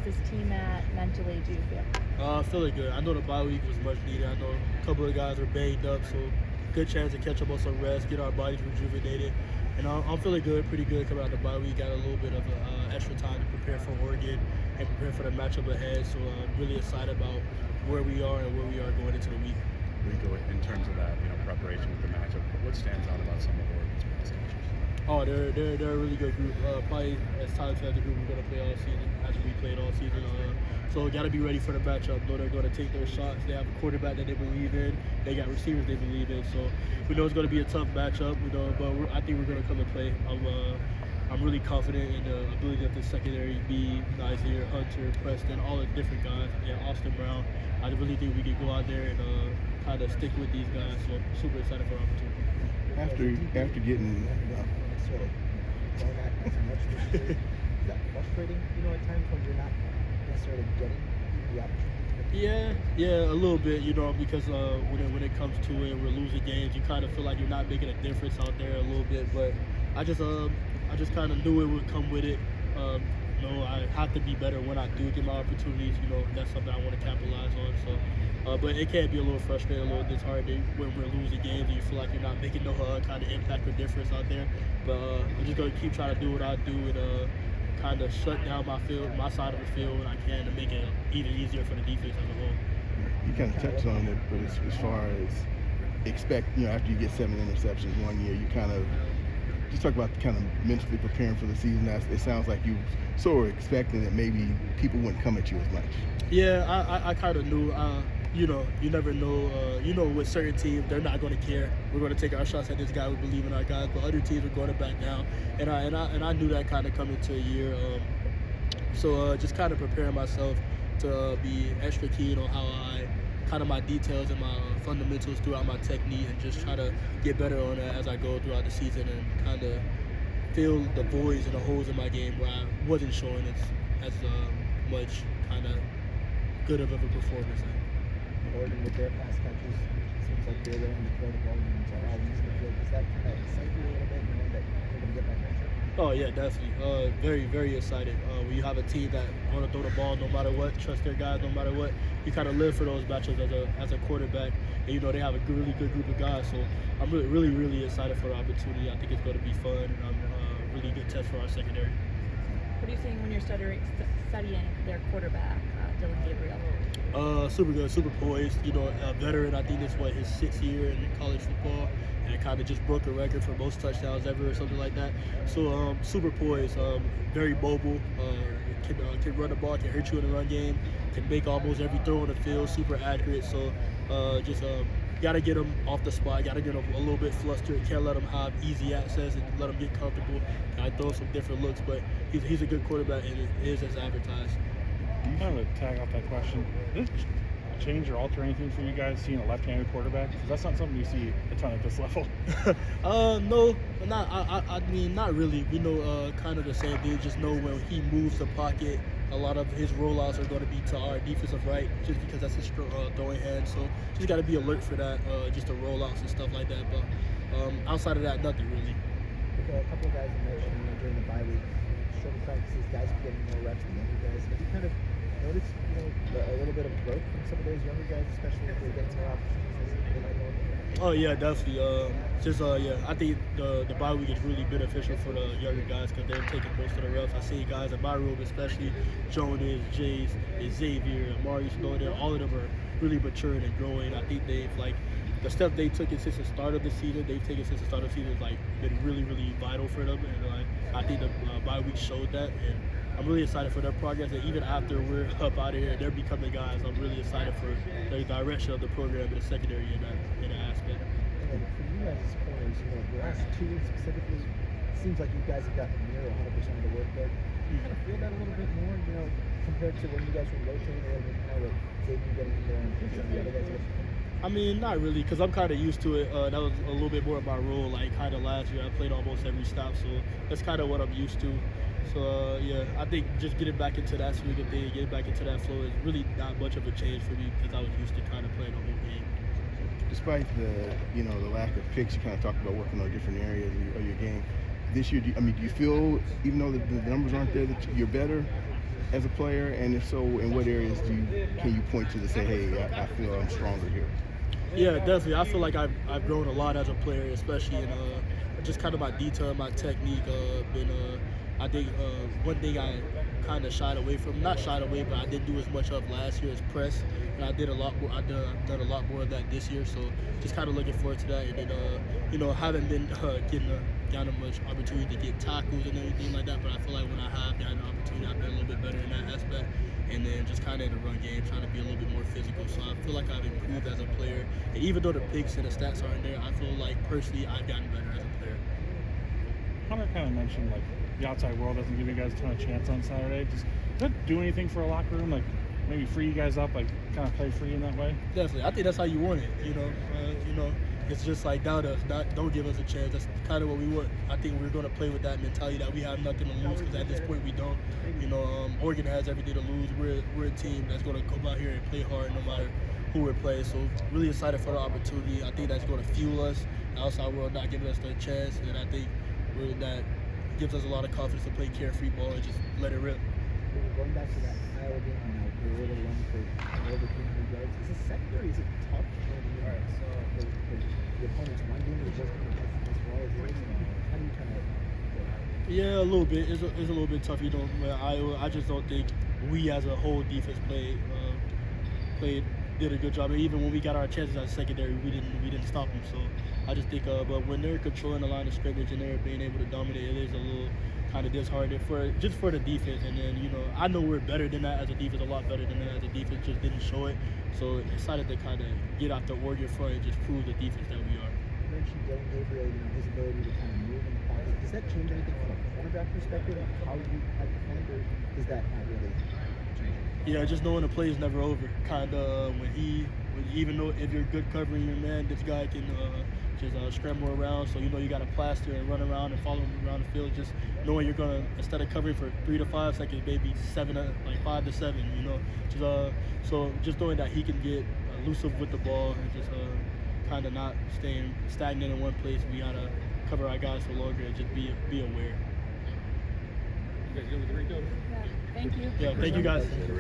this team at mentally, do you feel? Feeling good. I know the bye week was much needed. I know a couple of guys are banged up, so good chance to catch up on some rest, get our bodies rejuvenated. And I'm feeling good, pretty good coming out the bye week. Got a little bit of extra time to prepare for Oregon and prepare for the matchup ahead. So I'm really excited about where we are and where we are going into the week. Rico, in terms of that, preparation with the matchup, what stands out about some of Oregon's past coaches? Oh, they're a really good group. Probably as talented as the group we're going to play all season, as we played all season. So got to be ready for the matchup. Know they're going to take their shots. They have a quarterback that they believe in. They got receivers they believe in. So we know it's going to be a tough matchup. But I think we're going to come and play. I'm really confident in the ability of the secondary, B, Nazir, Hunter, Preston, all the different guys, and Austin Brown. I really think we can go out there and kind of stick with these guys. So I'm super excited for our opportunity. After getting sort of going at as much this year, is that frustrating, at times when you're not necessarily getting the opportunity? Yeah, a little bit, because when it comes to it, we're losing games. You kind of feel like you're not making a difference out there a little bit, but I just kind of knew it would come with it. I have to be better when I do get my opportunities. That's something I want to capitalize on. So, but it can be a little frustrating, a little disheartening when we're losing games and you feel like you're not making no kind of impact or difference out there. But I'm just gonna keep trying to do what I do and kind of shut down my side of the field when I can to make it even easier for the defense as a whole. You kind of touched on it, but as far as after you get 7 interceptions one year, you kind of just talk about kind of mentally preparing for the season. It sounds like you sort of expecting that maybe people wouldn't come at you as much. Yeah, I kind of knew. You never know. With certain teams, they're not going to care. We're going to take our shots at this guy. We believe in our guys, but other teams are going to back down. And I knew that kind of coming to a year. So just kind of preparing myself to be extra keen on how my details and my fundamentals throughout my technique, and just try to get better on that as I go throughout the season, and kind of fill the voids and the holes in my game where I wasn't showing as much kind of good of a performance. Oregon with their pass catches, seems like they're willing to throw the ball into all these the field. Does that kind of excite you a little bit, knowing that they're going to get back pressure? Oh yeah, definitely. Very, very excited. When you have a team that want to throw the ball no matter what, trust their guys no matter what, you kind of live for those matchups as a quarterback. And they have a really good group of guys. So I'm really, really excited for the opportunity. I think it's going to be fun, and I'm a really good test for our secondary. What are you seeing when you're studying their quarterback, Dillon Gabriel? Super good, super poised. A veteran. I think this is his 6th year in college football, and kind of just broke a record for most touchdowns ever or something like that. So super poised, very mobile. Can run the ball, can hurt you in the run game, can make almost every throw on the field. Super accurate. So just gotta get him off the spot. Gotta get him a little bit flustered. Can't let him have easy access and let him get comfortable. I throw some different looks, but he's a good quarterback, and it is as advertised. Kind of tag off that question. Did it change or alter anything for you guys seeing a left-handed quarterback? Because that's not something you see a ton at this level. No, not. I mean, not really. We know kind of the same thing. Just know when he moves the pocket, a lot of his rollouts are going to be to our defensive right, just because that's his throwing hand. So just got to be alert for that, just the rollouts and stuff like that. But outside of that, nothing really. With a couple of guys you mentioned during the bye week, shorter practices, guys are getting more reps than younger guys. Have you kind of noticed, a little bit of growth from some of those younger guys, especially if they're getting more opportunities as they might know? Oh yeah, definitely. I think the bye week is really beneficial for the younger guys because they're taking most of the reps. I see guys in my room, especially Jonas, Jace, Xavier, Amari Snow, all of them are really maturing and growing. I think they've the step they took since the start of the season, has been really, really vital for them, and I think the bye week showed that, and I'm really excited for their progress. And even after we're up out of here, they're becoming guys. I'm really excited for the direction of the program in the secondary in that aspect. And then for you guys as corners, the last 2 weeks specifically, it seems like you guys have gotten near 100% of the workload. Do you kind of feel that a little bit more, compared to when you guys were rotating a little bit more with Xavier getting in there and some of the other guys? I mean, not really, because I'm kind of used to it. That was a little bit more of my role. Kind of last year, I played almost every stop, so that's kind of what I'm used to. So, I think just getting back into that swing of thing, getting back into that flow is really not much of a change for me because I was used to kind of playing the whole game. Despite the lack of picks, you kind of talked about working on different areas of your game. This year, do you feel, even though the numbers aren't there, that you're better? as a player? And if so, in what areas can you point to say, hey, I feel I'm stronger here? Yeah, definitely. I feel like I've grown a lot as a player, especially in just kind of my detail, my technique. I think one thing I kind of shied away from, not shied away, but I didn't do as much of last year as press, and I did a lot more. I've done a lot more of that this year, so just kind of looking forward to that. And then haven't been gotten much opportunity to get tackles and everything like that, but I feel like when I have gotten an opportunity, I've been a little bit better in that aspect. And then just kind of in the run game, trying to be a little bit more physical. So I feel like I've improved as a player. And even though the picks and the stats aren't there, I feel like personally I've gotten better as a player. Hunter kind of mentioned like the outside world doesn't give you guys a ton of chance on Saturday. Does that do anything for a locker room? Like maybe free you guys up, like kind of play free in that way? Definitely. I think that's how you want it. It's just like doubt us, don't give us a chance. That's kind of what we want. I think we're going to play with that mentality that we have nothing to lose, because at this point we don't. Oregon has everything to lose. We're a team that's going to come out here and play hard no matter who we're playing. So really excited for the opportunity. I think that's going to fuel us. The outside world not giving us the chance, and I think really that gives us a lot of confidence to play carefree ball and just let it rip. Going back to that Iowa game, the little run for over 300 yards. Is it secondary? Is it tough? The opponent's run game is just as well as yours. How do you kind of? Yeah, a little bit. It's a little bit tough. Iowa. I just don't think we as a whole defense did a good job. And even when we got our chances at secondary, we didn't stop them. So I just think, but when they're controlling the line of scrimmage and they're being able to dominate, it is a little kind of disheartening for the defense. And then I know we're better than that as a defense, a lot better than that as a defense. Just didn't show it. So excited to kind of get out the Oregon front and just prove the defense that we are. You mentioned Dillon Gabriel, his ability to kind of move in the pocket. Does that change anything from a cornerback perspective of how you defend, or does that not really change? Yeah, just knowing the play is never over. Kind of even though if you're good covering your man, this guy can just scramble around. So you got to plaster and run around and follow him around the field. Just knowing you're gonna, instead of covering for 3 to 5 seconds, maybe 5 to 7. So just knowing that he can get elusive with the ball and just kind of not staying stagnant in one place. We gotta cover our guys for longer and just be aware. Yeah, thank you. Yeah, thank you guys.